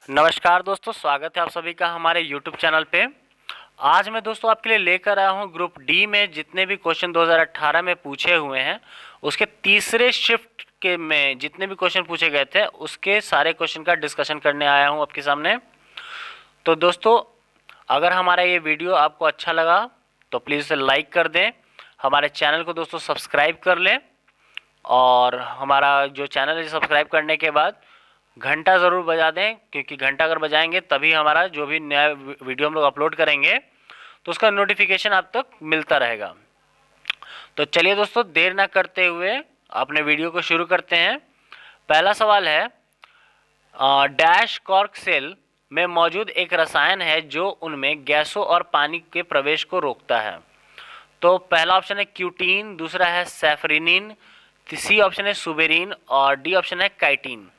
नमस्कार दोस्तों, स्वागत है आप सभी का हमारे YouTube चैनल पे। आज मैं दोस्तों आपके लिए लेकर आया हूँ ग्रुप डी में जितने भी क्वेश्चन 2018 में पूछे हुए हैं उसके तीसरे शिफ्ट के में जितने भी क्वेश्चन पूछे गए थे उसके सारे क्वेश्चन का डिस्कशन करने आया हूँ आपके सामने। तो दोस्तों, अगर हमारा ये वीडियो आपको अच्छा लगा तो प्लीज़ इसे लाइक कर दें, हमारे चैनल को दोस्तों सब्सक्राइब कर लें और हमारा जो चैनल है सब्सक्राइब करने के बाद घंटा ज़रूर बजा दें, क्योंकि घंटा अगर बजाएंगे तभी हमारा जो भी नया वीडियो हम लोग अपलोड करेंगे तो उसका नोटिफिकेशन आप तक मिलता रहेगा। तो चलिए दोस्तों, देर ना करते हुए अपने वीडियो को शुरू करते हैं। पहला सवाल है, डैश कॉर्क सेल में मौजूद एक रसायन है जो उनमें गैसों और पानी के प्रवेश को रोकता है। तो पहला ऑप्शन है क्यूटीन, दूसरा है सेफरिनिन, सी ऑप्शन है सुबेरिन और डी ऑप्शन है काइटिन।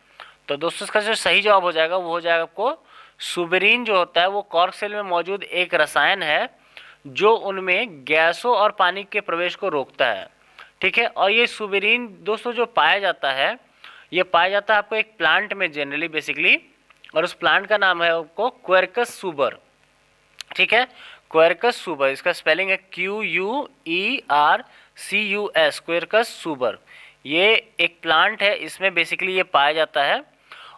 तो दोस्तों, इसका जो सही जवाब हो जाएगा वो हो जाएगा आपको सुबेरिन। जो होता है वो कॉर्क सेल में मौजूद एक रसायन है जो उनमें गैसों और पानी के प्रवेश को रोकता है। ठीक है, और ये सुबेरिन दोस्तों जो पाया जाता है, ये पाया जाता है आपको एक प्लांट में जनरली बेसिकली, और उस प्लांट का नाम है आपको क्वेरकस सुबर। ठीक है, क्वेरकस सुबर, इसका स्पेलिंग है QUERCUS, क्वेरकस सुबर। ये एक प्लांट है, इसमें बेसिकली ये पाया जाता है।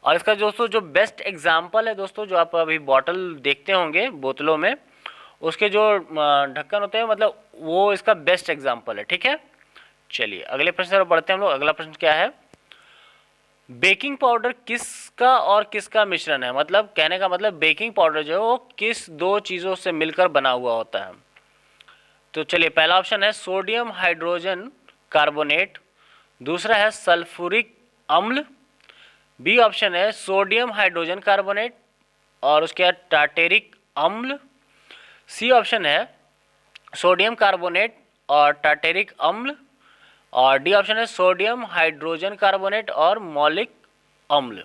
और इसका दोस्तों जो बेस्ट एग्जाम्पल है दोस्तों, जो आप अभी बॉटल देखते होंगे बोतलों में, उसके जो ढक्कन होते हैं, मतलब वो इसका बेस्ट एग्जाम्पल है। ठीक है, चलिए अगले प्रश्न पर बढ़ते हैं हम लोग। अगला प्रश्न क्या है, बेकिंग पाउडर किसका और किसका मिश्रण है? मतलब कहने का मतलब बेकिंग पाउडर जो है वो किस दो चीज़ों से मिलकर बना हुआ होता है? तो चलिए, पहला ऑप्शन है सोडियम हाइड्रोजन कार्बोनेट, दूसरा है सल्फ्यूरिक अम्ल, बी ऑप्शन है सोडियम हाइड्रोजन कार्बोनेट और उसके बाद टार्टेरिक अम्ल, सी ऑप्शन है सोडियम कार्बोनेट और टार्टेरिक अम्ल और डी ऑप्शन है सोडियम हाइड्रोजन कार्बोनेट और मौलिक अम्ल।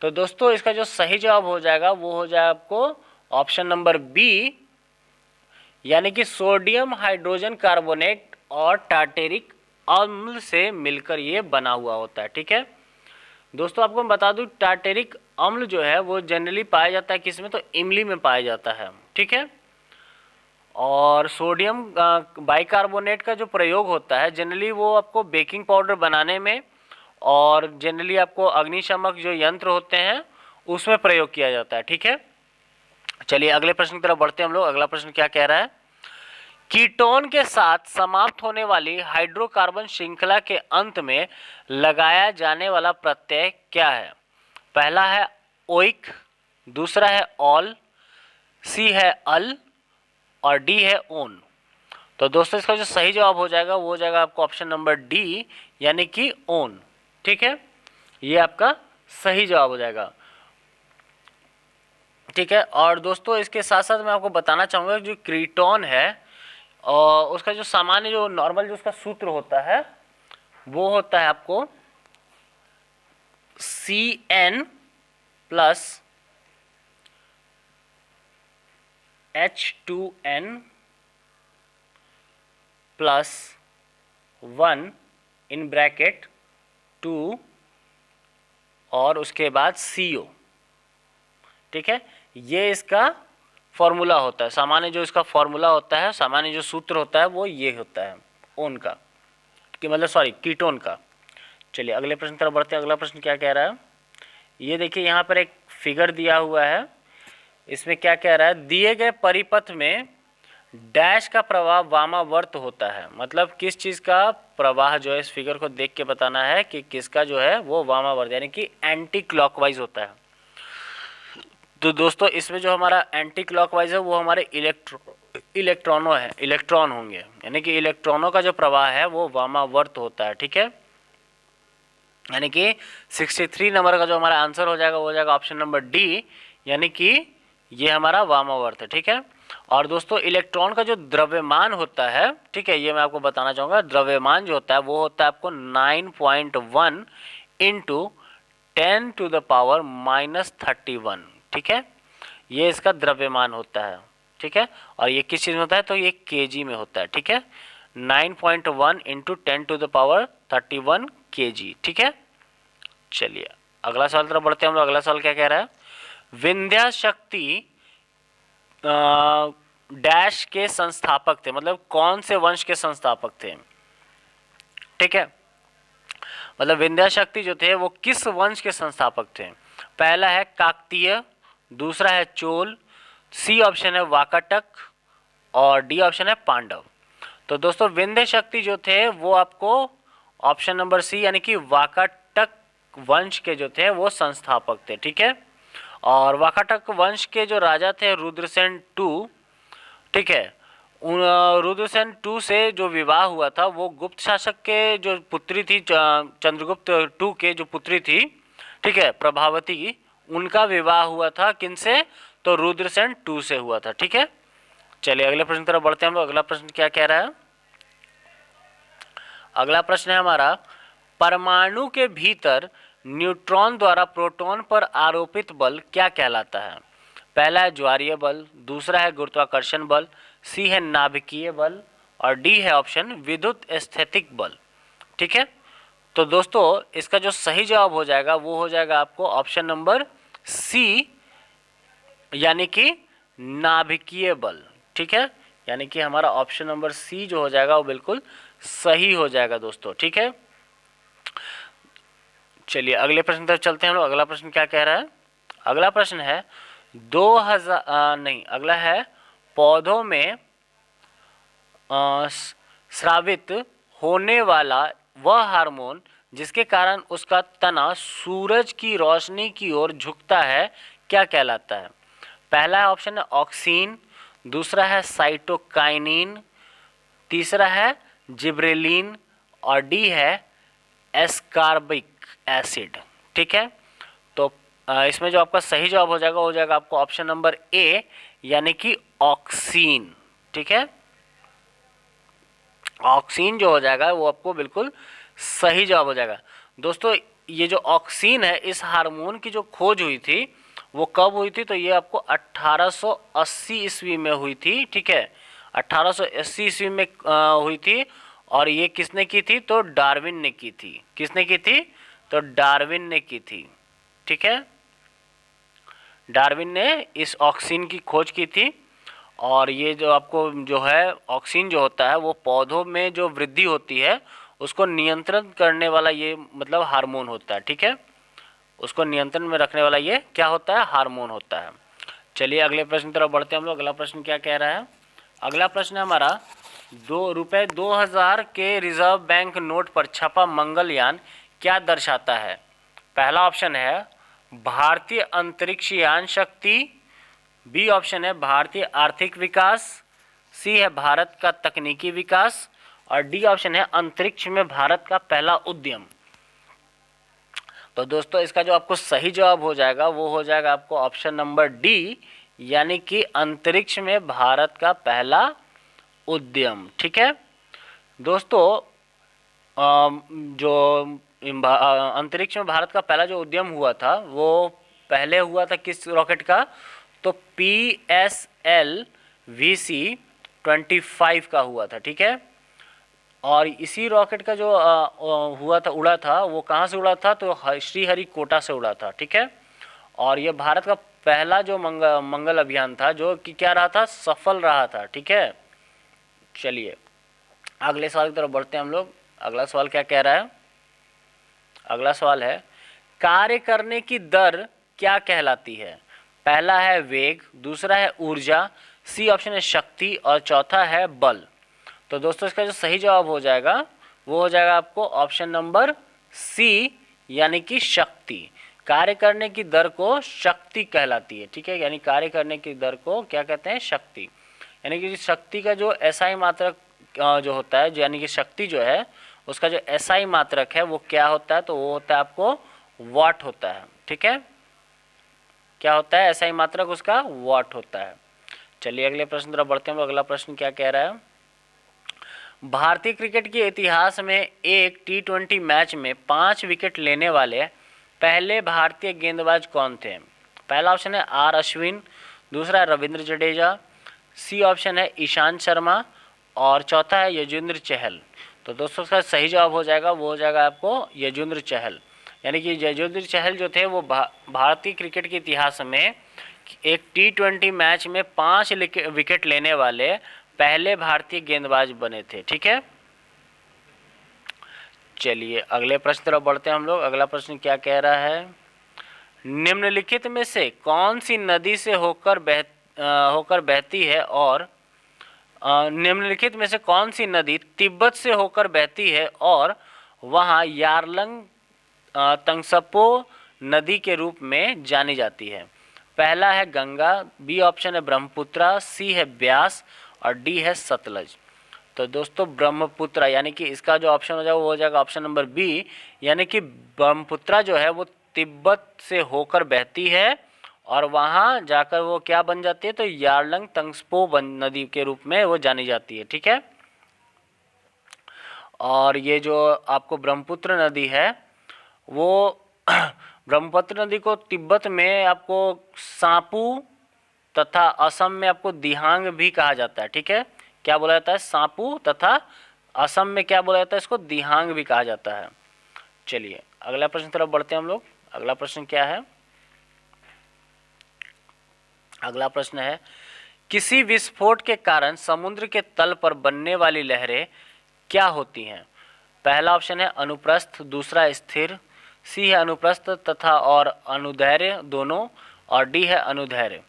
तो दोस्तों, इसका जो सही जवाब हो जाएगा वो हो जाएगा आपको ऑप्शन नंबर बी, यानी कि सोडियम हाइड्रोजन कार्बोनेट और टार्टेरिक अम्ल से मिलकर ये बना हुआ होता है। ठीक है दोस्तों, आपको मैं बता दूं, टार्टेरिक अम्ल जो है वो जनरली पाया जाता है किस में, तो इमली में पाया जाता है। ठीक है, और सोडियम बाइकार्बोनेट का जो प्रयोग होता है जनरली वो आपको बेकिंग पाउडर बनाने में और जनरली आपको अग्निशामक जो यंत्र होते हैं उसमें प्रयोग किया जाता है। ठीक है, चलिए अगले प्रश्न की तरफ बढ़ते हैं हम लोग। अगला प्रश्न क्या कह रहा है, कीटोन के साथ समाप्त होने वाली हाइड्रोकार्बन श्रृंखला के अंत में लगाया जाने वाला प्रत्यय क्या है? पहला है ओइक, दूसरा है ऑल, सी है अल और डी है ओन। तो दोस्तों, इसका जो सही जवाब हो जाएगा वो हो जाएगा आपको ऑप्शन नंबर डी, यानी कि ओन। ठीक है, ये आपका सही जवाब हो जाएगा। ठीक है, और दोस्तों इसके साथ साथ मैं आपको बताना चाहूँगा जो कीटोन है और उसका जो सामान्य जो नॉर्मल जो उसका सूत्र होता है वो होता है आपको CN plus H2N plus 1 in bracket 2 और उसके बाद CO। ठीक है, ये इसका फॉर्मूला होता है, सामान्य जो इसका फॉर्मूला होता है, सामान्य जो सूत्र होता है वो ये होता है ओन का, कि मतलब सॉरी कीटोन का। चलिए अगले प्रश्न तरफ बढ़ते हैं। अगला प्रश्न क्या कह रहा है, ये देखिए यहाँ पर एक फिगर दिया हुआ है, इसमें क्या कह रहा है, दिए गए परिपथ में डैश का प्रवाह वामावर्त होता है। मतलब किस चीज़ का प्रवाह जो है, इस फिगर को देख के बताना है कि किसका जो है वो वामावर्त यानी कि एंटी क्लॉकवाइज होता है। तो दोस्तों, इसमें जो हमारा एंटी क्लॉकवाइज है वो हमारे इलेक्ट्रॉन होंगे, यानी कि इलेक्ट्रॉनों का जो प्रवाह है वो वामावर्त होता है। ठीक है, यानी कि 63 नंबर का जो हमारा आंसर हो जाएगा वो हो जाएगा ऑप्शन नंबर डी, यानी कि ये हमारा वामावर्त है। ठीक है, और दोस्तों इलेक्ट्रॉन का जो द्रव्यमान होता है, ठीक है, ये मैं आपको बताना चाहूँगा, द्रव्यमान जो होता है वो होता है आपको 9.1 इंटू 10⁻⁻31। ठीक है, ये इसका द्रव्यमान होता है। ठीक है, और ये किस चीज़ में होता है, तो ये केजी में होता है। ठीक है, 9.1 इंटू 10⁻31 kg। ठीक है, चलिए अगला सवाल तरफ बढ़ते हैं हम लोग। अगला सवाल क्या कह रहा है, विंध्या शक्ति डैश के संस्थापक थे, मतलब कौन से वंश के संस्थापक थे, ठीक है। मतलब विंध्या शक्ति जो थे वो किस वंश के संस्थापक थे। पहला है काकतीय, दूसरा है चोल, सी ऑप्शन है वाकाटक और डी ऑप्शन है पांडव। तो दोस्तों विंध्य शक्ति जो थे वो आपको ऑप्शन नंबर सी यानी कि वाकाटक वंश के जो थे वो संस्थापक थे, ठीक है। और वाकाटक वंश के जो राजा थे रुद्रसेन टू, ठीक है, उन रुद्रसेन टू से जो विवाह हुआ था वो गुप्त शासक के जो पुत्री थी, चंद्रगुप्त टू के जो पुत्री थी, ठीक है, प्रभावती, उनका विवाह हुआ था किनसे, तो रुद्रसेन टू से हुआ था, ठीक है। चलिए अगले प्रश्न की तरफ बढ़ते हैं हम लोग। अगला प्रश्न क्या कह रहा है, अगला प्रश्न है हमारा, परमाणु के भीतर न्यूट्रॉन द्वारा प्रोटॉन पर आरोपित बल क्या कहलाता है। पहला है ज्वारीय बल, दूसरा है गुरुत्वाकर्षण बल, सी है नाभिकीय बल और डी है ऑप्शन विद्युत स्थैतिक बल, ठीक है। तो दोस्तों इसका जो सही जवाब हो जाएगा वो हो जाएगा आपको ऑप्शन नंबर सी यानी कि नाभिकीय बल, ठीक है। यानी कि हमारा ऑप्शन नंबर सी जो हो जाएगा वो बिल्कुल सही हो जाएगा दोस्तों, ठीक है। चलिए अगले प्रश्न तक चलते हैं हम लोग। अगला प्रश्न क्या कह रहा है, अगला प्रश्न है 2000 नहीं, अगला है पौधों में स्रावित होने वाला वह हार्मोन जिसके कारण उसका तना सूरज की रोशनी की ओर झुकता है क्या कहलाता है। पहला ऑप्शन है ऑक्सीन, दूसरा है साइटोकाइनिन, तीसरा है जिब्रेलिन और डी है एस्कार्बिक एसिड, ठीक है। तो इसमें जो आपका सही जवाब हो जाएगा आपको ऑप्शन नंबर ए यानी कि ऑक्सीन, ठीक है। ऑक्सीन जो हो जाएगा वो आपको बिल्कुल सही जवाब हो जाएगा। दोस्तों ये जो ऑक्सीन है इस हार्मोन की जो खोज हुई थी वो कब हुई थी, तो ये आपको 1880 ईस्वी में हुई थी, ठीक है। 1880 ईस्वी में हुई थी और ये किसने की थी, तो डार्विन ने की थी। किसने की थी, तो डार्विन ने की थी, ठीक है। डार्विन ने इस ऑक्सीन की खोज की थी और ये जो आपको जो है ऑक्सीन जो होता है वो पौधों में जो वृद्धि होती है उसको नियंत्रण करने वाला ये मतलब हार्मोन होता है, ठीक है। उसको नियंत्रण में रखने वाला ये क्या होता है, हार्मोन होता है। चलिए अगले प्रश्न की तरफ बढ़ते हैं हम लोग। अगला प्रश्न क्या कह रहा है, अगला प्रश्न है हमारा ₹2000 के रिजर्व बैंक नोट पर छपा मंगलयान क्या दर्शाता है। पहला ऑप्शन है भारतीय अंतरिक्ष यान शक्ति, बी ऑप्शन है भारतीय आर्थिक विकास, सी है भारत का तकनीकी विकास और डी ऑप्शन है अंतरिक्ष में भारत का पहला उद्यम। तो दोस्तों इसका जो आपको सही जवाब हो जाएगा वो हो जाएगा आपको ऑप्शन नंबर डी यानी कि अंतरिक्ष में भारत का पहला उद्यम, ठीक है। दोस्तों जो अंतरिक्ष में भारत का पहला जो उद्यम हुआ था वो पहले हुआ था किस रॉकेट का, तो PSLV-25 का हुआ था, ठीक है। और इसी रॉकेट का जो हुआ था, उड़ा था, वो कहाँ से उड़ा था, तो श्रीहरिकोटा से उड़ा था, ठीक है। और ये भारत का पहला जो मंगल अभियान था जो कि क्या रहा था, सफल रहा था, ठीक है। चलिए अगले सवाल की तरफ बढ़ते हैं हम लोग। अगला सवाल क्या कह रहा है, अगला सवाल है कार्य करने की दर क्या कहलाती है। पहला है वेग, दूसरा है ऊर्जा, सी ऑप्शन है शक्ति और चौथा है बल। तो दोस्तों इसका जो सही जवाब हो जाएगा वो हो जाएगा आपको ऑप्शन नंबर सी यानी कि शक्ति। कार्य करने की दर को शक्ति कहलाती है, ठीक है। यानी कार्य करने की दर को क्या कहते हैं, शक्ति। यानी कि शक्ति का जो एसआई मात्रक जो होता है, यानी कि शक्ति जो है उसका जो एसआई मात्रक है वो क्या होता है, तो वो होता है आपको वाट होता है, ठीक है। क्या होता है एसआई मात्रक, उसका वाट होता है। चलिए अगले प्रश्न तरफ बढ़ते हैं। अगला प्रश्न क्या कह रहा है, भारतीय क्रिकेट के इतिहास में एक T20 मैच में 5 विकेट लेने वाले पहले भारतीय गेंदबाज कौन थे। पहला ऑप्शन है आर अश्विन, दूसरा है रविंद्र जडेजा, सी ऑप्शन है ईशांत शर्मा और चौथा है युजवेंद्र चहल। तो दोस्तों इसका सही जवाब हो जाएगा वो हो जाएगा आपको युजवेंद्र चहल। यानी कि जयजोधपुर चहल जो थे वो भारतीय क्रिकेट के इतिहास में एक T20 मैच में 5 विकेट लेने वाले पहले भारतीय गेंदबाज बने थे। ठीक है, चलिए अगले प्रश्न तरफ बढ़ते हैं हम लोग। अगला प्रश्न क्या कह रहा है, निम्नलिखित में से कौन सी नदी से होकर बहती है और निम्नलिखित में से कौन सी नदी तिब्बत से होकर बहती है और वहाँ यारलंग तंगसपो नदी के रूप में जानी जाती है। पहला है गंगा, बी ऑप्शन है ब्रह्मपुत्रा, सी है ब्यास और डी है सतलज। तो दोस्तों ब्रह्मपुत्रा यानी कि इसका जो ऑप्शन हो जाएगा वो हो जाएगा ऑप्शन नंबर बी, यानी कि ब्रह्मपुत्रा जो है वो तिब्बत से होकर बहती है और वहाँ जाकर वो क्या बन जाती है, तो यारलंग तंगसपो नदी के रूप में वो जानी जाती है। ठीक है, और ये जो आपको ब्रह्मपुत्र नदी है वो ब्रह्मपुत्र नदी को तिब्बत में आपको सांपू तथा असम में आपको दिहांग भी कहा जाता है। ठीक है, क्या बोला जाता है, सांपू तथा असम में क्या बोला जाता है, इसको दिहांग भी कहा जाता है। चलिए अगला प्रश्न तरफ बढ़ते हैं हम लोग। अगला प्रश्न क्या है, अगला प्रश्न है किसी विस्फोट के कारण समुद्र के तल पर बनने वाली लहरें क्या होती हैं। पहला ऑप्शन है अनुप्रस्थ, दूसरा स्थिर, सी है अनुप्रस्थ तथा और अनुदैर्घ्य दोनों और डी है अनुदैर्घ्य।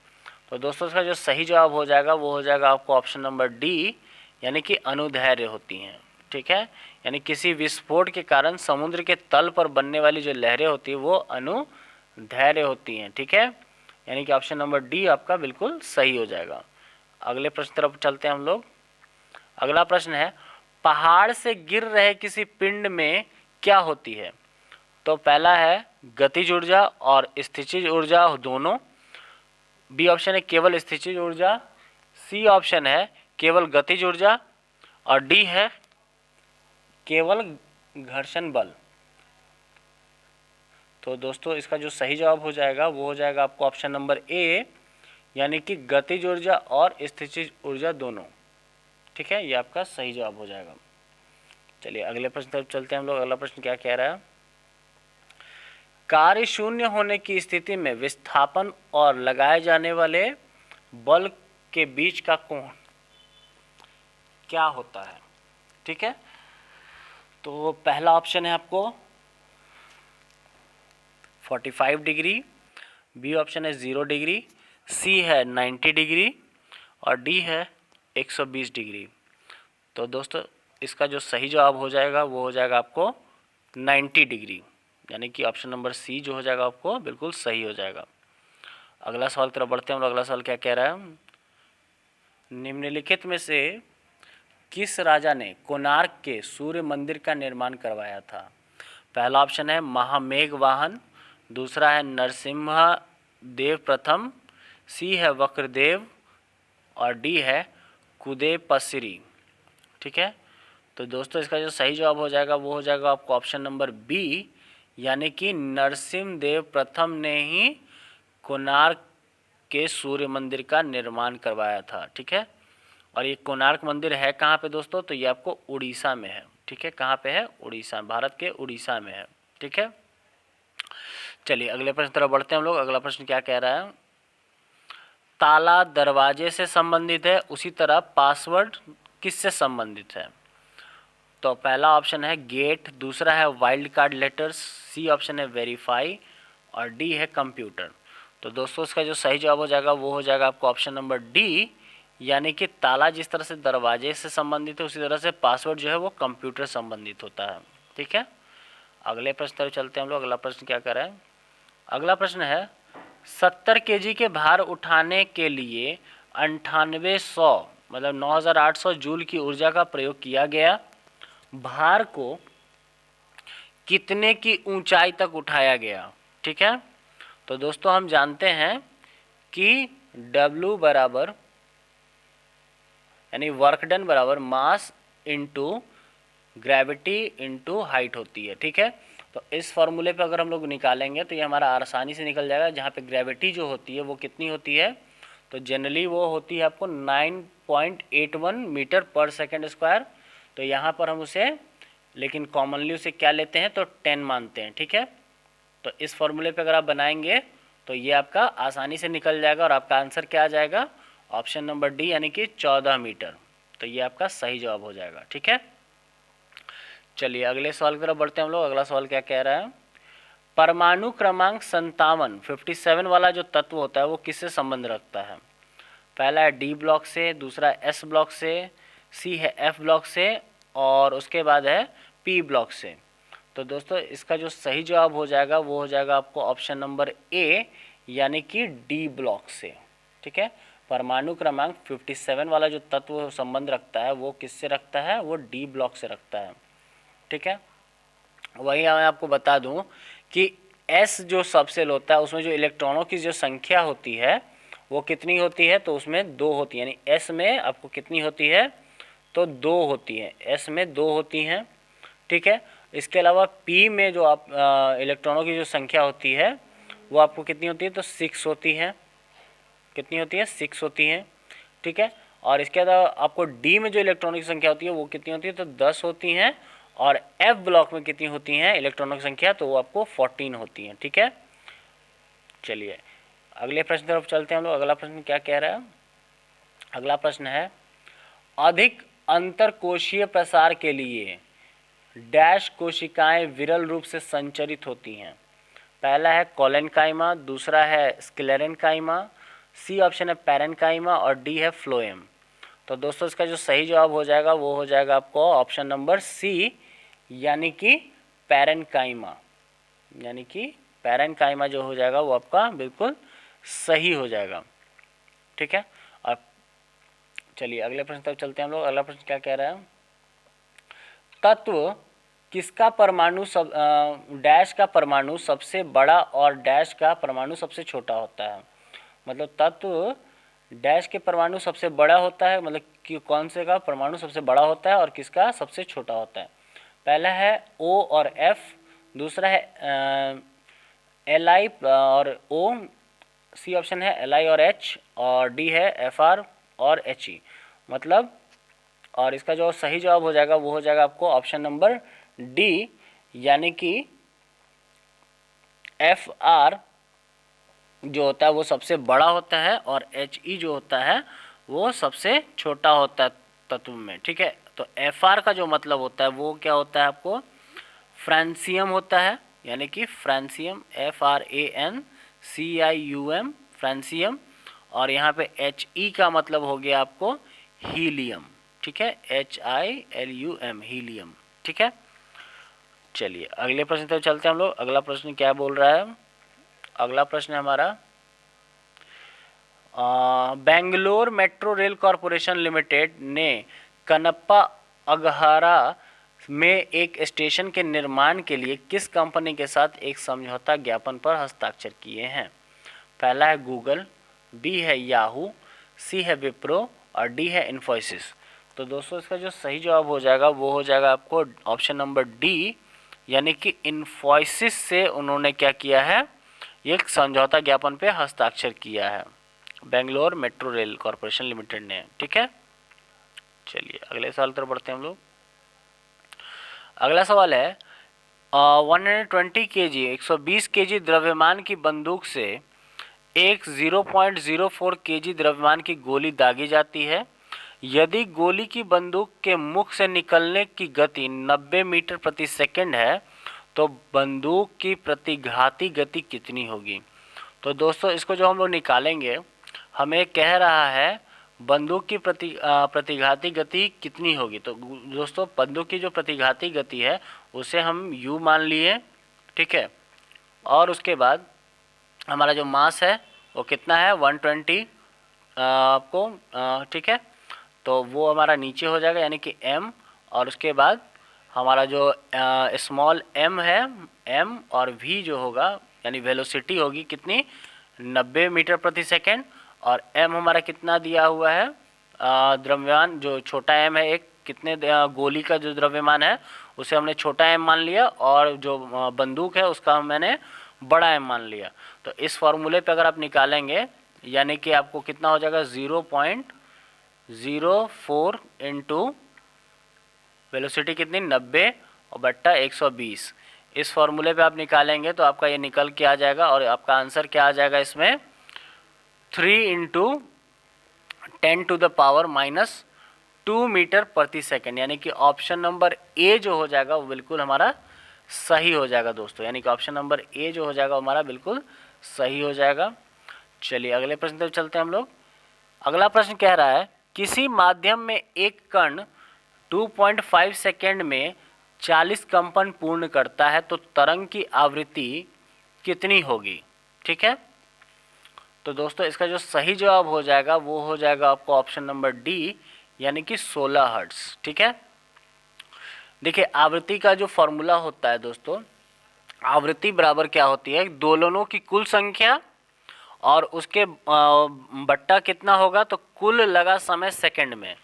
तो दोस्तों इसका जो सही जवाब हो जाएगा वो हो जाएगा आपको ऑप्शन नंबर डी, यानी कि अनुदैर्घ्य होती हैं। ठीक है, यानी किसी विस्फोट के कारण समुद्र के तल पर बनने वाली जो लहरें होती है वो अनुदैर्घ्य होती हैं। ठीक है, यानी कि ऑप्शन नंबर डी आपका बिल्कुल सही हो जाएगा। अगले प्रश्न तरफ चलते हैं हम लोग। अगला प्रश्न है पहाड़ से गिर रहे किसी पिंड में क्या होती है। तो पहला है गतिज ऊर्जा और स्थितिज ऊर्जा दोनों, बी ऑप्शन है केवल स्थितिज ऊर्जा, सी ऑप्शन है केवल गतिज ऊर्जा और डी है केवल घर्षण बल। तो दोस्तों इसका जो सही जवाब हो जाएगा वो हो जाएगा आपको ऑप्शन नंबर ए, यानी कि गतिज ऊर्जा और स्थितिज ऊर्जा दोनों। ठीक है, ये आपका सही जवाब हो जाएगा। चलिए अगले प्रश्न तरफ चलते हैं हम लोग। अगला प्रश्न क्या कह रहा है, कार्य शून्य होने की स्थिति में विस्थापन और लगाए जाने वाले बल के बीच का कोण क्या होता है। ठीक है, तो पहला ऑप्शन है आपको 45 डिग्री, बी ऑप्शन है 0 डिग्री, सी है 90 डिग्री और डी है 120 डिग्री। तो दोस्तों इसका जो सही जवाब हो जाएगा वो हो जाएगा आपको 90 डिग्री, यानी कि ऑप्शन नंबर सी जो हो जाएगा आपको बिल्कुल सही हो जाएगा। अगला सवाल तरफ बढ़ते हैं हम लोग। अगला सवाल क्या कह रहा है, निम्नलिखित में से किस राजा ने कोणार्क के सूर्य मंदिर का निर्माण करवाया था। पहला ऑप्शन है महामेघ वाहन, दूसरा है नरसिम्हा देव प्रथम, सी है वक्रदेव और डी है कुदेपसिरी। ठीक है, तो दोस्तों इसका जो सही जवाब हो जाएगा वो हो जाएगा आपको ऑप्शन नंबर बी, यानी कि नरसिम्हा देव प्रथम ने ही कोणार्क के सूर्य मंदिर का निर्माण करवाया था। ठीक है, और ये कोणार्क मंदिर है कहाँ पे दोस्तों, तो ये आपको उड़ीसा में है। ठीक है, कहाँ पे है, उड़ीसा, भारत के उड़ीसा में है। ठीक है, चलिए अगले प्रश्न तरफ बढ़ते हैं हम लोग। अगला प्रश्न क्या कह रहा है, ताला दरवाजे से संबंधित है, उसी तरह पासवर्ड किससे संबंधित है। तो पहला ऑप्शन है गेट, दूसरा है wild card letters, C option है वेरीफाई और डी है कंप्यूटर। तो दोस्तों इसका जो सही जवाब हो जाएगा वो हो जाएगा आपको ऑप्शन नंबर डी, यानी कि ताला जिस तरह से दरवाजे से संबंधित है उसी तरह से पासवर्ड जो है वो कंप्यूटर संबंधित होता है। ठीक है, अगले प्रश्न तरफ चलते हैं हम लोग। अगला प्रश्न क्या कर रहा है, अगला प्रश्न है 70 केजी के भार उठाने के लिए 9800 मतलब 9800 जूल की ऊर्जा का प्रयोग किया गया। भार को कितने की ऊंचाई तक उठाया गया। ठीक है, तो दोस्तों हम जानते हैं कि W बराबर यानी वर्क डन बराबर mass into gravity into height होती है। ठीक है, तो इस फॉर्मूले पे अगर हम लोग निकालेंगे तो ये हमारा आसानी से निकल जाएगा। जहाँ पे ग्रेविटी जो होती है वो कितनी होती है, तो जनरली वो होती है आपको 9.81 मीटर पर सेकेंड स्क्वायर। तो यहाँ पर हम उसे लेकिन कॉमनली उसे क्या लेते हैं, तो 10 मानते हैं। ठीक है, तो इस फॉर्मूले पे अगर आप बनाएंगे तो ये आपका आसानी से निकल जाएगा और आपका आंसर क्या आ जाएगा, ऑप्शन नंबर डी यानी कि 14 मीटर। तो ये आपका सही जवाब हो जाएगा। ठीक है, चलिए अगले सवाल की तरफ बढ़ते हैं हम लोग। अगला सवाल क्या कह रहा है, परमाणु क्रमांक 57 वाला जो तत्व होता है वो किससे संबंध रखता है। पहला है डी ब्लॉक से, दूसरा एस ब्लॉक से, सी है एफ ब्लॉक से और उसके बाद है पी ब्लॉक से। तो दोस्तों इसका जो सही जवाब हो जाएगा वो हो जाएगा आपको ऑप्शन नंबर ए यानी कि डी ब्लॉक से। ठीक है, परमाणु क्रमांक 57 वाला जो तत्व संबंध रखता है वो किससे रखता है, वो डी ब्लॉक से रखता है। ठीक है, वही मैं आपको बता दूं कि एस जो सबसेल होता है उसमें जो इलेक्ट्रॉनों की जो संख्या होती है वो कितनी होती है, तो उसमें 2 होती है, यानी एस में आपको कितनी होती है, तो 2 होती है, एस में 2 होती हैं। ठीक है, इसके अलावा पी में जो आप इलेक्ट्रॉनों की जो संख्या होती है वो आपको कितनी होती है, तो 6 होती है। कितनी होती है, 6 होती हैं। ठीक है, और इसके अलावा आपको डी में जो इलेक्ट्रॉनों की संख्या होती है वो कितनी होती है, तो 10 होती हैं। और एफ ब्लॉक में कितनी होती हैं इलेक्ट्रॉनों की संख्या, तो वो आपको 14 होती हैं। ठीक है, चलिए अगले प्रश्न तरफ चलते हैं हम लोग। अगला प्रश्न क्या कह रहा है, अगला प्रश्न है अधिक अंतरकोशीय प्रसार के लिए डैश कोशिकाएं विरल रूप से संचरित होती हैं। पहला है कोलेनकाइमा, दूसरा है स्क्लेरेनकाइमा, सी ऑप्शन है पैरेनकाइमा और डी है फ्लोएम। तो दोस्तों इसका जो सही जवाब हो जाएगा वो हो जाएगा आपको ऑप्शन नंबर सी यानी कि पैरेनकाइमा। यानी कि पैरेनकाइमा जो हो जाएगा वो आपका बिल्कुल सही हो जाएगा। ठीक है, और चलिए अगले प्रश्न तक चलते हैं हम लोग। अगला प्रश्न क्या कह रहा है, तत्व किसका परमाणु सब डैश का परमाणु सबसे बड़ा और डैश का परमाणु सबसे छोटा होता है। मतलब तत्व डैश के परमाणु सबसे बड़ा होता है, मतलब कि कौन से का परमाणु सबसे बड़ा होता है और किसका सबसे छोटा होता है। पहला है ओ और एफ, दूसरा है एल आई और ओ, सी ऑप्शन है एल आई और एच और डी है एफ आर और एच ई। मतलब और इसका जो सही जवाब हो जाएगा वो हो जाएगा आपको ऑप्शन नंबर डी यानी कि एफ आर जो होता है वो सबसे बड़ा होता है और एच ई जो होता है वो सबसे छोटा होता है तत्व में। ठीक है, तो एफ आर का जो मतलब होता है वो क्या होता है आपको, फ्रांसियम होता है, यानी कि francium, F R A N C I you M, francium. और यहाँ पे एच ई का मतलब हो गया आपको हीलियम। ठीक है, H I L U M, helium. ठीक है, चलिए अगले प्रश्न तक चलते हैं हम लोग। अगला प्रश्न क्या बोल रहा है, अगला प्रश्न है हमारा Bangalore metro rail corporation limited ने कनप्पा अगहारा में एक स्टेशन के निर्माण के लिए किस कंपनी के साथ एक समझौता ज्ञापन पर हस्ताक्षर किए हैं। पहला है गूगल, बी है याहू, सी है विप्रो और डी है इन्फोसिस। तो दोस्तों इसका जो सही जवाब हो जाएगा वो हो जाएगा आपको ऑप्शन नंबर डी यानी कि इन्फोसिस से उन्होंने क्या किया है, एक समझौता ज्ञापन पे हस्ताक्षर किया है Bangalore metro rail corporation limited ने। ठीक है, चलिए अगले सवाल तरफ बढ़ते हैं हम लोग। अगला सवाल है 120 kg 120 kg द्रव्यमान की बंदूक से एक 0.04 kg द्रव्यमान की गोली दागी जाती है। यदि गोली की बंदूक के मुख से निकलने की गति 90 मीटर प्रति सेकंड है तो बंदूक की प्रतिघाती गति कितनी होगी। तो दोस्तों इसको जो हम लोग निकालेंगे, हमें कह रहा है बंदूक की प्रतिघाती गति कितनी होगी। तो दोस्तों बंदूक की जो प्रतिघाती गति है उसे हम u मान लिए। ठीक है, और उसके बाद हमारा जो मास है वो कितना है 120 आपको। ठीक है, तो वो हमारा नीचे हो जाएगा यानी कि m, और उसके बाद हमारा जो स्मॉल m है, m और v जो होगा यानी वेलोसिटी होगी कितनी 90 मीटर प्रति सेकेंड, और m हमारा कितना दिया हुआ है द्रव्यमान जो छोटा m है, एक कितने गोली का जो द्रव्यमान है उसे हमने छोटा m मान लिया और जो बंदूक है उसका मैंने बड़ा m मान लिया। तो इस फॉर्मूले पे अगर आप निकालेंगे यानी कि आपको कितना हो जाएगा 0.04 इंटू वेलोसिटी कितनी 90 और बट्टा 120 इस फॉर्मूले पे आप निकालेंगे तो आपका ये निकल के आ जाएगा और आपका आंसर क्या आ जाएगा इसमें 3 × 10⁻⁻² मीटर प्रति सेकंड, यानी कि ऑप्शन नंबर ए जो हो जाएगा वो बिल्कुल हमारा सही हो जाएगा दोस्तों, यानी कि ऑप्शन नंबर ए जो हो जाएगा हमारा बिल्कुल सही हो जाएगा। चलिए अगले प्रश्न तक चलते हैं हम लोग। अगला प्रश्न कह रहा है किसी माध्यम में एक कण 2.5 सेकेंड में 40 कंपन पूर्ण करता है तो तरंग की आवृत्ति कितनी होगी। ठीक है, तो दोस्तों इसका जो सही जवाब हो जाएगा वो हो जाएगा आपको ऑप्शन नंबर डी, यानी कि 16 हर्ट्ज। ठीक है, देखिए आवृत्ति का जो फॉर्मूला होता है दोस्तों, आवृत्ति बराबर क्या होती है, दोलनों की कुल संख्या और उसके बट्टा कितना होगा, तो कुल लगा समय सेकंड में।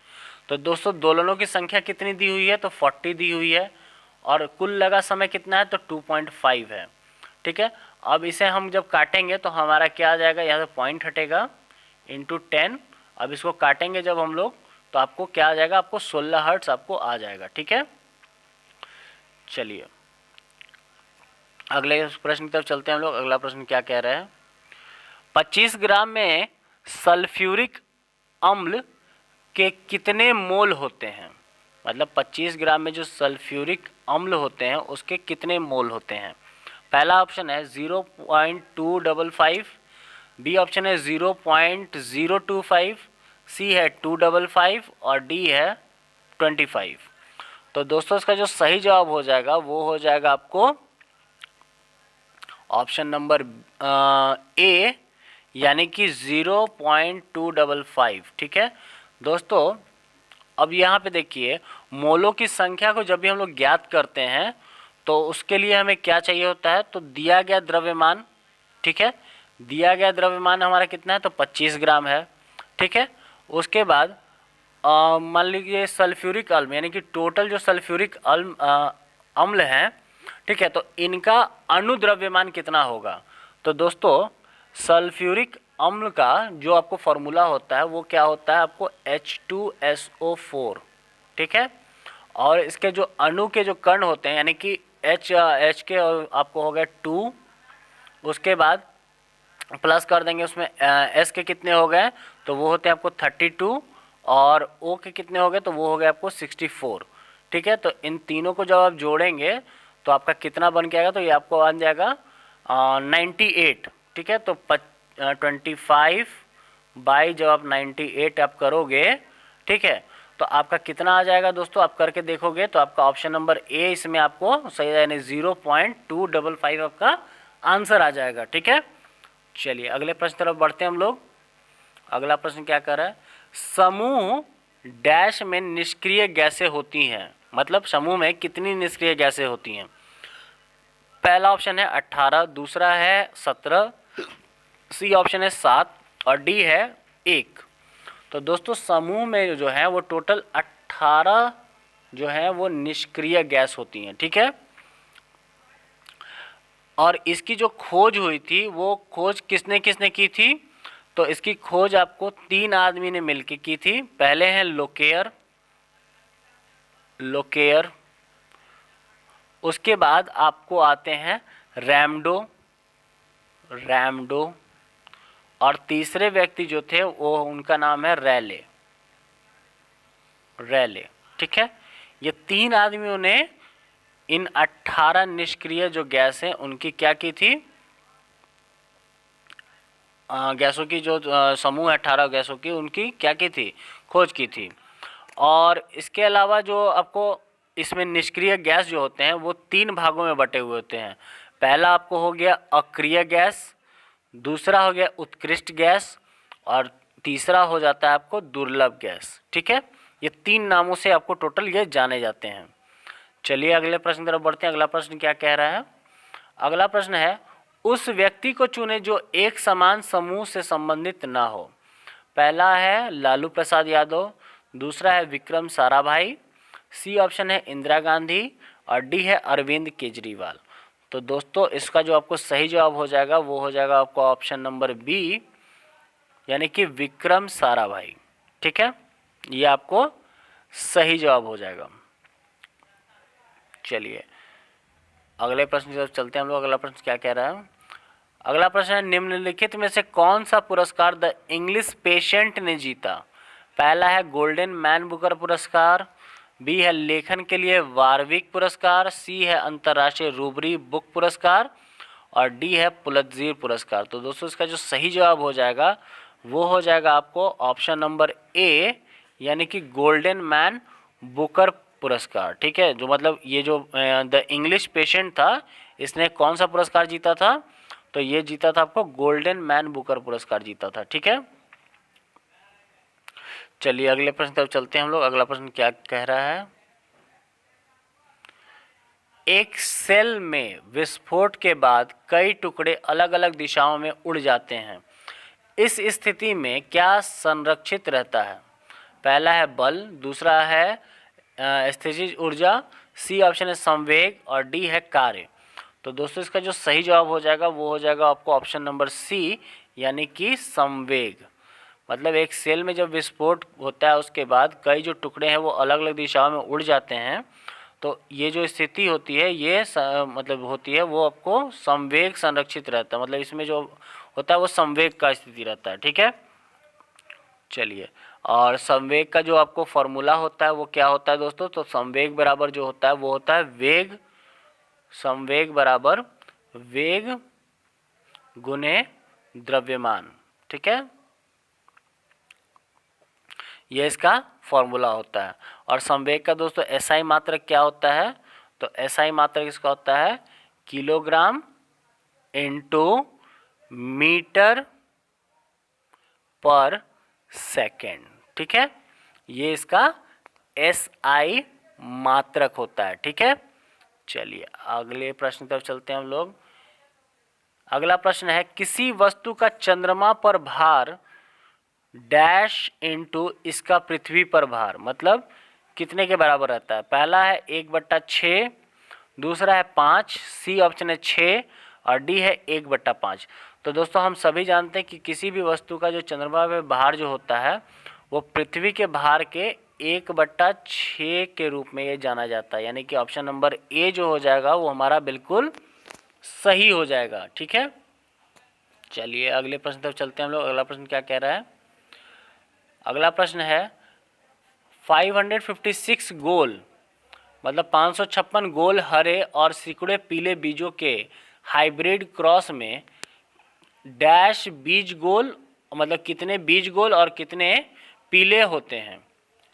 तो दोस्तों दोलनों की संख्या कितनी दी हुई है, तो 40 दी हुई है और कुल लगा समय कितना है, तो 2.5 है। ठीक है, अब इसे हम जब काटेंगे तो हमारा क्या आ जाएगा, यहाँ से पॉइंट हटेगा इंटू 10। अब इसको काटेंगे जब हम लोग तो आपको क्या आ जाएगा, आपको 16 हर्ट्ज आपको आ जाएगा। ठीक है, चलिए अगले प्रश्न की तरफ चलते हैं हम लोग। अगला प्रश्न क्या कह रहे हैं, 25 ग्राम में सल्फ्यूरिक अम्ल के कितने मोल होते हैं, मतलब 25 ग्राम में जो सल्फ्यूरिक अम्ल होते हैं उसके कितने मोल होते हैं। पहला ऑप्शन है 0.255, बी ऑप्शन है 0.025, सी है 255 और डी है 25। तो दोस्तों इसका जो सही जवाब हो जाएगा वो हो जाएगा आपको ऑप्शन नंबर ए, यानी कि 0.255। ठीक है दोस्तों, अब यहाँ पे देखिए मोलों की संख्या को जब भी हम लोग ज्ञात करते हैं तो उसके लिए हमें क्या चाहिए होता है, तो दिया गया द्रव्यमान। ठीक है, दिया गया द्रव्यमान हमारा कितना है, तो 25 ग्राम है। ठीक है, उसके बाद मान लीजिए सल्फ्यूरिक अम्ल, यानी कि टोटल जो सल्फ्यूरिक अम्ल हैं, ठीक है, तो इनका अनुद्रव्यमान कितना होगा। तो दोस्तों सल्फ्यूरिक अम्ल का जो आपको फॉर्मूला होता है वो क्या होता है, आपको H2SO4। ठीक है, और इसके जो अणु के जो कण होते हैं, यानी कि H के आपको हो गया 2, उसके बाद प्लस कर देंगे उसमें S के कितने हो गए, तो वो होते हैं आपको 32 और O के कितने हो गए, तो वो हो गए आपको 64। ठीक है, तो इन तीनों को जब आप जोड़ेंगे तो आपका कितना बन के आएगा, तो ये आपको बन जाएगा 98। ठीक है, तो 25 बाई जब आप 98 आप करोगे, ठीक है, तो आपका कितना आ जाएगा दोस्तों, आप करके देखोगे तो आपका ऑप्शन नंबर ए इसमें आपको सही, यानी 0.255 आपका आंसर आ जाएगा। ठीक है, चलिए अगले प्रश्न तरफ बढ़ते हैं हम लोग। अगला प्रश्न क्या कर रहा है, समूह डैश में निष्क्रिय गैसें होती हैं, मतलब समूह में कितनी निष्क्रिय गैसें होती हैं। पहला ऑप्शन है 18, दूसरा है 17, सी ऑप्शन है 7 और डी है 1। तो दोस्तों समूह में जो है वो टोटल 18 जो है वो निष्क्रिय गैस होती हैं। ठीक है, और इसकी जो खोज हुई थी वो खोज किसने किसने की थी, तो इसकी खोज आपको 3 आदमी ने मिलकर की थी। पहले हैं लोकेयर, उसके बाद आपको आते हैं रैमडो और तीसरे व्यक्ति जो थे वो उनका नाम है रैले। ठीक है, ये 3 आदमियों ने इन 18 निष्क्रिय जो गैस हैं उनकी क्या की थी, गैसों की जो समूह 18 गैसों की, उनकी क्या की थी, खोज की थी। और इसके अलावा जो आपको इसमें निष्क्रिय गैस जो होते हैं वो 3 भागों में बटे हुए होते हैं। पहला आपको हो गया अक्रिय गैस, दूसरा हो गया उत्कृष्ट गैस और तीसरा हो जाता है आपको दुर्लभ गैस। ठीक है, ये 3 नामों से आपको टोटल ये जाने जाते हैं। चलिए अगले प्रश्न की तरफ बढ़ते हैं। अगला प्रश्न क्या कह रहा है, अगला प्रश्न है उस व्यक्ति को चुने जो एक समान समूह से संबंधित ना हो। पहला है लालू प्रसाद यादव, दूसरा है विक्रम साराभाई, सी ऑप्शन है इंदिरा गांधी और डी है अरविंद केजरीवाल। तो दोस्तों इसका जो आपको सही जवाब हो जाएगा वो हो जाएगा आपको ऑप्शन नंबर बी, यानी कि विक्रम साराभाई। ठीक है, ये आपको सही जवाब हो जाएगा। चलिए अगले प्रश्न की तरफ चलते हैं हम लोग। अगला प्रश्न क्या कह रहा है? अगला प्रश्न है, निम्नलिखित में से कौन सा पुरस्कार द इंग्लिश पेशेंट ने जीता? पहला है गोल्डन मैन बुकर पुरस्कार, बी है लेखन के लिए वारविक पुरस्कार, सी है अंतर्राष्ट्रीय रूबरी बुक पुरस्कार और डी है पुलित्जर पुरस्कार। तो दोस्तों इसका जो सही जवाब हो जाएगा वो हो जाएगा आपको ऑप्शन नंबर ए, यानी कि गोल्डन मैन बुकर पुरस्कार। ठीक है, जो मतलब ये जो द इंग्लिश पेशेंट था इसने कौन सा पुरस्कार जीता था? तो ये जीता था आपको गोल्डन मैन बुकर पुरस्कार जीता था। ठीक है, चलिए अगले प्रश्न तरफ चलते हैं हम लोग। अगला प्रश्न क्या कह रहा है? एक सेल में विस्फोट के बाद कई टुकड़े अलग अलग दिशाओं में उड़ जाते हैं, इस स्थिति में क्या संरक्षित रहता है? पहला है बल, दूसरा है स्थितिज ऊर्जा, सी ऑप्शन है संवेग और डी है कार्य। तो दोस्तों इसका जो सही जवाब हो जाएगा वो हो जाएगा आपको ऑप्शन नंबर सी, यानी कि संवेग। मतलब एक सेल में जब विस्फोट होता है उसके बाद कई जो टुकड़े हैं वो अलग अलग दिशाओं में उड़ जाते हैं, तो ये जो स्थिति होती है ये मतलब होती है वो आपको संवेग संरक्षित रहता है। मतलब इसमें जो होता है वो संवेग का स्थिति रहता है। ठीक है, चलिए, और संवेग का जो आपको फॉर्मूला होता है वो क्या होता है दोस्तों? तो संवेग बराबर जो होता है वो होता है वेग, संवेग बराबर वेग गुने द्रव्यमान। ठीक है, ये इसका फॉर्मूला होता है। और संवेग का दोस्तों एसआई मात्रक क्या होता है? तो एसआई मात्रक इसका होता है किलोग्राम इनटू मीटर पर सेकेंड। ठीक है, ये इसका एसआई मात्रक होता है। ठीक है, चलिए अगले प्रश्न की तरफ चलते हैं हम लोग। अगला प्रश्न है, किसी वस्तु का चंद्रमा पर भार डैश इनटू इसका पृथ्वी पर भार मतलब कितने के बराबर रहता है? पहला है 1/6, दूसरा है 5, सी ऑप्शन है 6 और डी है 1/5। तो दोस्तों हम सभी जानते हैं कि किसी भी वस्तु का जो चंद्रमा पे भार जो होता है वो पृथ्वी के भार के 1/6 के रूप में ये जाना जाता है, यानी कि ऑप्शन नंबर ए जो हो जाएगा वो हमारा बिल्कुल सही हो जाएगा। ठीक है, चलिए अगले प्रश्न तरफ चलते हैं हम लोग। अगला प्रश्न क्या कह रहा है? अगला प्रश्न है, 556 गोल मतलब 556 गोल हरे और सिकुड़े पीले बीजों के हाइब्रिड क्रॉस में डैश बीज गोल मतलब कितने बीज गोल और कितने पीले होते हैं?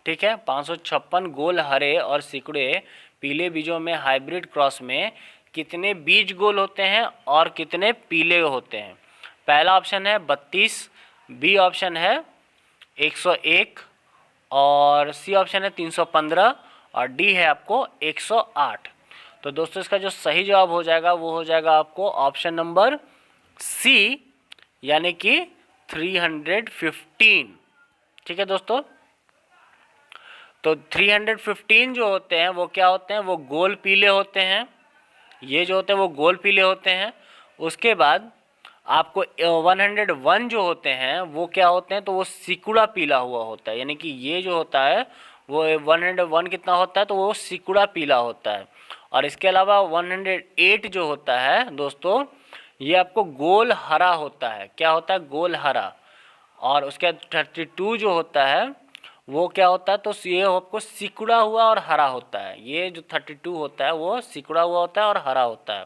ठीक है, 556 गोल हरे और सिकुड़े पीले बीजों में हाइब्रिड क्रॉस में कितने बीज गोल होते हैं और कितने पीले होते हैं? पहला ऑप्शन है 32, बी ऑप्शन है 101 और सी ऑप्शन है 315 और डी है आपको 108। तो दोस्तों इसका जो सही जवाब हो जाएगा वो हो जाएगा आपको ऑप्शन नंबर सी, यानी कि 315। ठीक है दोस्तों, तो 315 जो होते हैं वो क्या होते हैं? वो गोल पीले होते हैं, ये जो होते हैं वो गोल पीले होते हैं। उसके बाद आपको 101 जो होते हैं वो क्या होते हैं? तो वो सिकुड़ा पीला हुआ होता है, यानी कि ये जो होता है वो 101 कितना होता है? तो वो सिकुड़ा पीला होता है। और इसके अलावा 108 जो होता है दोस्तों ये आपको गोल हरा होता है। क्या होता है? गोल हरा। और उसके बाद 32 जो होता है वो क्या होता है? तो ये आपको सिकुड़ा हुआ और हरा होता है। ये जो 32 होता है वो सिकुड़ा हुआ होता है और हरा होता है।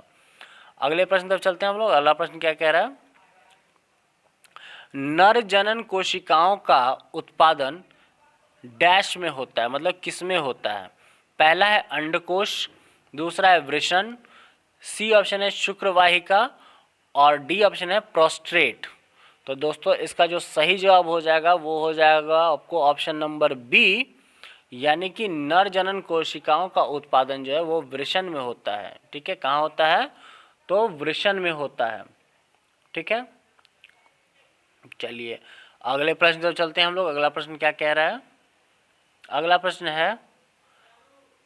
अगले प्रश्न तक चलते हैं हम लोग। अगला प्रश्न क्या कह रहा है? नर जनन कोशिकाओं का उत्पादन डैश में होता है मतलब किस में होता है? पहला है अंडकोश, दूसरा है वृषण, सी ऑप्शन है शुक्रवाहिका और डी ऑप्शन है प्रोस्टेट। तो दोस्तों इसका जो सही जवाब हो जाएगा वो हो जाएगा आपको ऑप्शन नंबर बी, यानी कि नर जनन कोशिकाओं का उत्पादन जो है वो वृषण में होता है। ठीक है, कहाँ होता है? तो वृषण में होता है। ठीक है, चलिए अगले प्रश्न पर चलते हैं हम लोग। अगला प्रश्न क्या कह रहा है? अगला प्रश्न है,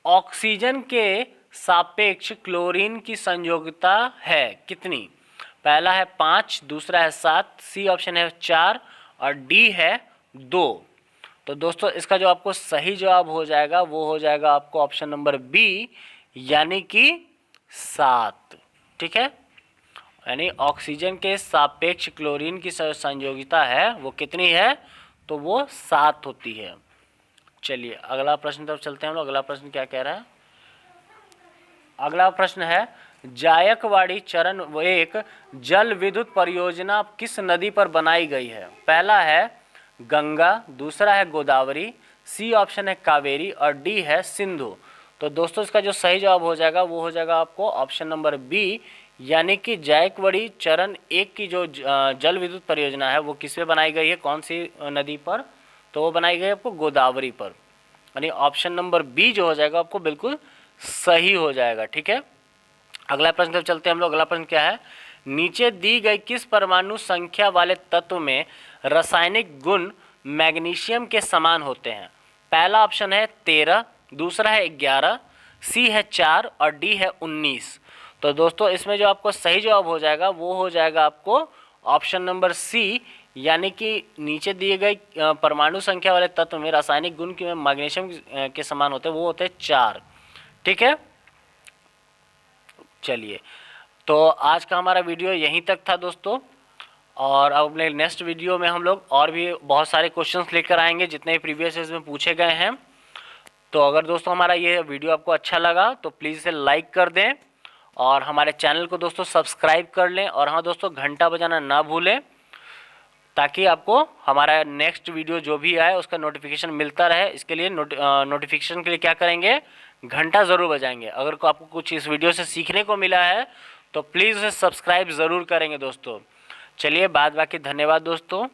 ऑक्सीजन के सापेक्ष क्लोरीन की संयोगिता है कितनी? पहला है 5, दूसरा है 7, सी ऑप्शन है 4 और डी है 2। तो दोस्तों इसका जो आपको सही जवाब हो जाएगा वो हो जाएगा आपको ऑप्शन नंबर बी, यानी कि 7, ठीक है। यानी ऑक्सीजन के सापेक्ष क्लोरीन की संयोगिता है वो कितनी है, तो वो 7 होती है। चलिए अगला प्रश्न तरफ चलते हैं हम लोग। अगला प्रश्न क्या कह रहा है? अगला प्रश्न है जायकवाड़ी चरण एक जल विद्युत परियोजना किस नदी पर बनाई गई है? पहला है गंगा, दूसरा है गोदावरी, सी ऑप्शन है कावेरी और डी है सिंधु। तो दोस्तों इसका जो सही जवाब हो जाएगा वो हो जाएगा आपको ऑप्शन नंबर बी, यानी कि जायकवाड़ी चरण एक की जो जल विद्युत परियोजना है वो किस पे बनाई गई है, कौन सी नदी पर? तो वो बनाई गई है आपको गोदावरी पर, यानी ऑप्शन नंबर बी जो हो जाएगा आपको बिल्कुल सही हो जाएगा, ठीक है। अगला प्रश्न तरफ चलते हैं हम लोग। अगला प्रश्न क्या है? नीचे दी गई किस परमाणु संख्या वाले तत्व में रासायनिक गुण मैग्नीशियम के समान होते हैं? पहला ऑप्शन है 13, दूसरा है 11, सी है 4 और डी है 19। तो दोस्तों इसमें जो आपको सही जवाब हो जाएगा वो हो जाएगा आपको ऑप्शन नंबर सी, यानी कि नीचे दिए गए परमाणु संख्या वाले तत्व में रासायनिक गुण के मैग्नीशियम के समान होते हैं, वो होते हैं 4, ठीक है। चलिए तो आज का हमारा वीडियो यहीं तक था दोस्तों, और अब अपने नेक्स्ट वीडियो में हम लोग और भी बहुत सारे क्वेश्चंस लेकर आएंगे जितने प्रीवियस ईयर्स में पूछे गए हैं। तो अगर दोस्तों हमारा ये वीडियो आपको अच्छा लगा तो प्लीज़ इसे लाइक कर दें और हमारे चैनल को दोस्तों सब्सक्राइब कर लें, और हाँ दोस्तों घंटा बजाना ना भूलें ताकि आपको हमारा नेक्स्ट वीडियो जो भी आए उसका नोटिफिकेशन मिलता रहे। इसके लिए नोटिफिकेशन के लिए क्या करेंगे, घंटा ज़रूर बजाएंगे। अगर आपको कुछ इस वीडियो से सीखने को मिला है तो प्लीज़ उसे सब्सक्राइब ज़रूर करेंगे दोस्तों। चलिए बाद बाकी धन्यवाद दोस्तों।